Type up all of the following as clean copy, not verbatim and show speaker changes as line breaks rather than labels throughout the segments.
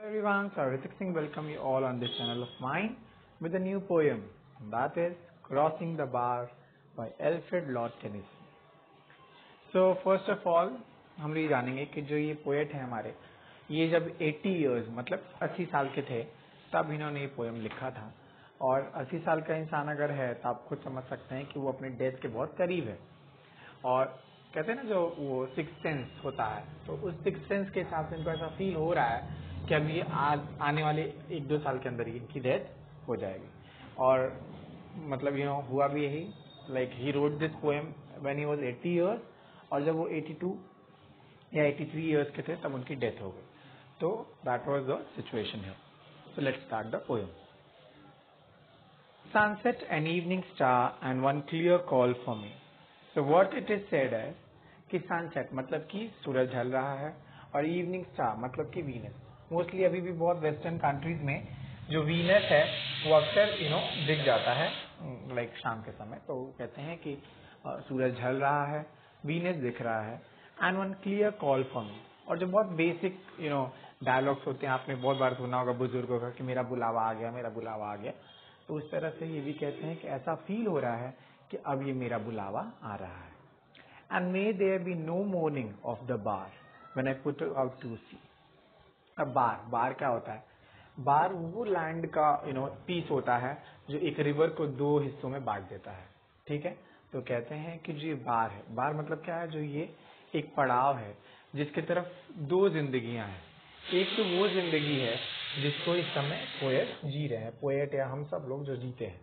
Everyone, so Ritik Singh welcome you all on this channel of mine with a new poem, and that is Crossing the Bar by Alfred Lord Tennyson. So first of all हम ये जानेंगे कि जो ये poet है हमारे, ये जब 80 इयर्स मतलब 80 साल के थे तब इन्होंने ये पोएम लिखा था। और 80 साल का इंसान अगर है तो आप खुद समझ सकते हैं कि वो अपने डेथ के बहुत करीब है। और कहते हैं ना जो वो सिक्स सेंस होता है, तो उस सिक्स सेंस के हिसाब से इनको ऐसा फील हो रहा है कि अभी आने वाले 1-2 साल के अंदर ही इनकी डेथ हो जाएगी। और मतलब हुआ भी यही, like he wrote this poem when he was 80 years, और जब वो 82 या 83 इयर्स के थे तब उनकी डेथ हो गई। तो that was the situation here. So let's start the poem. Sunset, an evening star and one clear call for me. So what it is said है कि सनसेट मतलब कि सूरज ढल रहा है और इवनिंग स्टार मतलब कि वीनस। मोस्टली अभी भी बहुत वेस्टर्न कंट्रीज में जो वीनस है वो अक्सर दिख जाता है लाइक शाम के समय। तो कहते हैं कि सूरज ढल रहा है, वीनस दिख रहा है, and one clear call for me. और जो बहुत बेसिक डायलॉग्स होते हैं, आपने बहुत बार सुना होगा बुजुर्गों का कि मेरा बुलावा आ गया, मेरा बुलावा आ गया। तो उस तरह से ये भी कहते हैं कि ऐसा फील हो रहा है कि अब ये मेरा बुलावा आ रहा है। And may there be no moaning of the bar when I put out to sea. अब बार क्या होता है? बार वो लैंड का पीस होता है जो एक रिवर को 2 हिस्सों में बांट देता है। ठीक है, तो कहते हैं कि जो ये बार है, बार मतलब क्या है? जो ये एक पड़ाव है जिसके तरफ 2 जिंदगियां हैं। एक तो वो जिंदगी है जिसको इस समय पोएट जी रहे हैं, पोएट या हम सब लोग जो जीते हैं,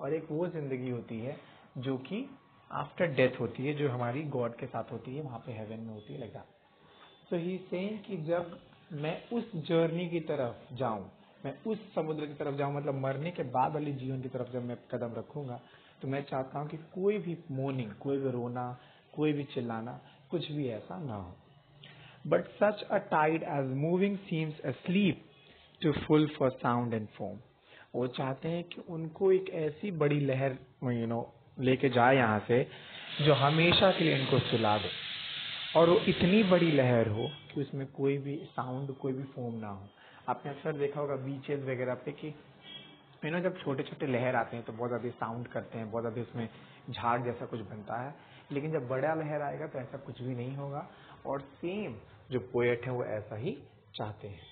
और एक वो जिंदगी होती है जो कि आफ्टर डेथ होती है, जो हमारी गॉड के साथ होती है, वहां पे हेवन में होती है, like that. So he saying कि जब मैं उस जर्नी की तरफ जाऊं, मैं उस समुद्र की तरफ जाऊं, मतलब मरने के बाद वाली जीवन की तरफ जब मैं कदम रखूंगा, तो मैं चाहता हूं कि कोई भी मोर्निंग, कोई भी रोना, कोई भी चिल्लाना, कुछ भी ऐसा ना हो। But such a tide as moving seems asleep to full for sound and foam. वो चाहते हैं कि उनको एक ऐसी बड़ी लहर लेके जाए यहाँ से जो हमेशा के लिए इनको सुला दे, और वो इतनी बड़ी लहर हो कि उसमें कोई भी साउंड, कोई भी फोम ना हो। आपने अक्सर देखा होगा बीचेस वगैरह पे कि जब छोटे छोटे लहर आते हैं तो बहुत ज़्यादा साउंड करते हैं, बहुत ज़्यादा उसमें झाड़ जैसा कुछ बनता है, लेकिन जब बड़ा लहर आएगा तो ऐसा कुछ भी नहीं होगा। और सेम जो पोएट है वो ऐसा ही चाहते हैं।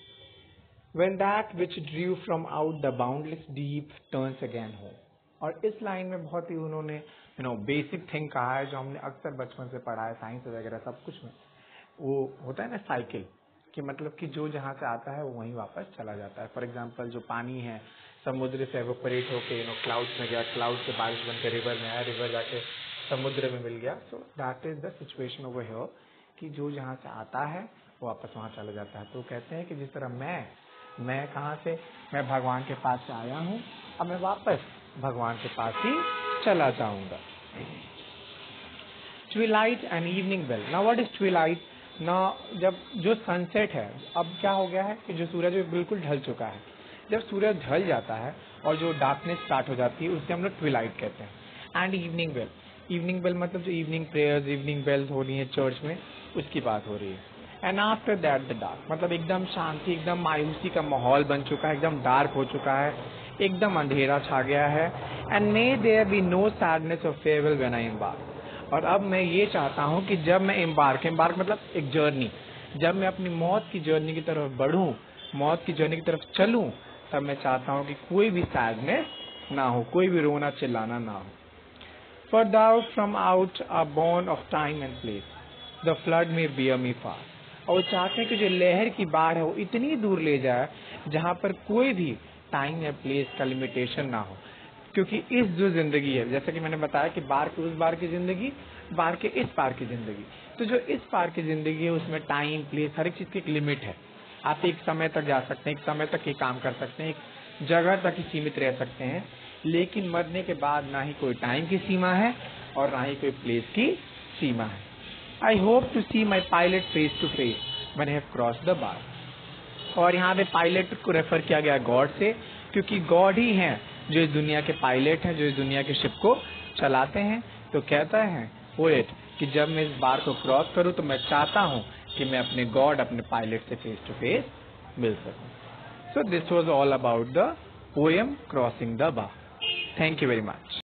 When that which drew from out the boundless deep turns again home. और इस लाइन में बहुत ही उन्होंने बेसिक थिंग कहा है जो हमने अक्सर बचपन से पढ़ा है साइंस वगैरह सब कुछ में। वो होता है ना साइकिल, कि मतलब कि जो जहाँ से आता है वो वहीं वापस चला जाता है। फॉर एग्जाम्पल जो पानी है समुद्र से एवोपरेट होके क्लाउड्स में गया, क्लाउड से बारिश बनकर रिवर में आया, रिवर जाके समुद्र में मिल गया। So that is the situation over here कि जो जहाँ से आता है वो वापस वहाँ चला जाता है। तो कहते हैं कि जिस तरह मैं कहाँ से, मैं भगवान के पास से आया हूँ, अब मैं वापस भगवान के पास ही चला जाऊंगा। Twilight and evening bell. Now what is twilight? ना जब जो सनसेट है, अब क्या हो गया है कि जो सूरज बिल्कुल ढल चुका है, जब सूरज ढल जाता है और जो डार्कनेस स्टार्ट हो जाती है उसे हम लोग ट्विलाइट कहते हैं। And evening bell, evening bell मतलब जो इवनिंग प्रेयर्स, इवनिंग बेल्स हो रही है चर्च में, उसकी बात हो रही है। And after that the dark, मतलब एकदम शांति, एकदम मायूसी का माहौल बन चुका है, एकदम डार्क हो चुका है, एकदम अंधेरा छा गया है। And may there be no sadness of farewell when I embark. और अब मैं ये चाहता हूँ कि जब मैं एम्बार्क मतलब एक जर्नी, जब मैं अपनी मौत की जर्नी की तरफ बढ़ूं, मौत की जर्नी की तरफ चलूं, तब मैं चाहता हूँ कि कोई भी सैडनेस ना हो, कोई भी रोना चिल्लाना ना हो। For thou from out are born of time and place, the flood may bear me far. और वो चाहते हैं कि जो लहर की बाढ़ है वो इतनी दूर ले जाए जहाँ पर कोई भी टाइम या प्लेस का लिमिटेशन ना हो। क्योंकि इस जो जिंदगी है, जैसा कि मैंने बताया कि बार के उस बार की जिंदगी, बार के इस पार की जिंदगी, तो जो इस पार की जिंदगी है उसमें टाइम, प्लेस, हर एक चीज की एक लिमिट है। आप एक समय तक जा सकते हैं, एक समय तक ही काम कर सकते हैं, एक जगह तक ही सीमित रह सकते हैं, लेकिन मरने के बाद ना ही कोई टाइम की सीमा है और ना ही कोई प्लेस की सीमा है। I hope to see my pilot face to face when I have crossed the bar. और यहाँ पे पायलट को रेफर किया गया गॉड से, क्योंकि गॉड ही हैं जो इस दुनिया के पायलट हैं, जो इस दुनिया के शिप को चलाते हैं। तो कहता है पोएट कि जब मैं इस बार को क्रॉस करूं तो मैं चाहता हूं कि मैं अपने गॉड, अपने पायलट से फेस टू फेस मिल सकूं। So this was all about the poem Crossing the Bar. Thank you very much.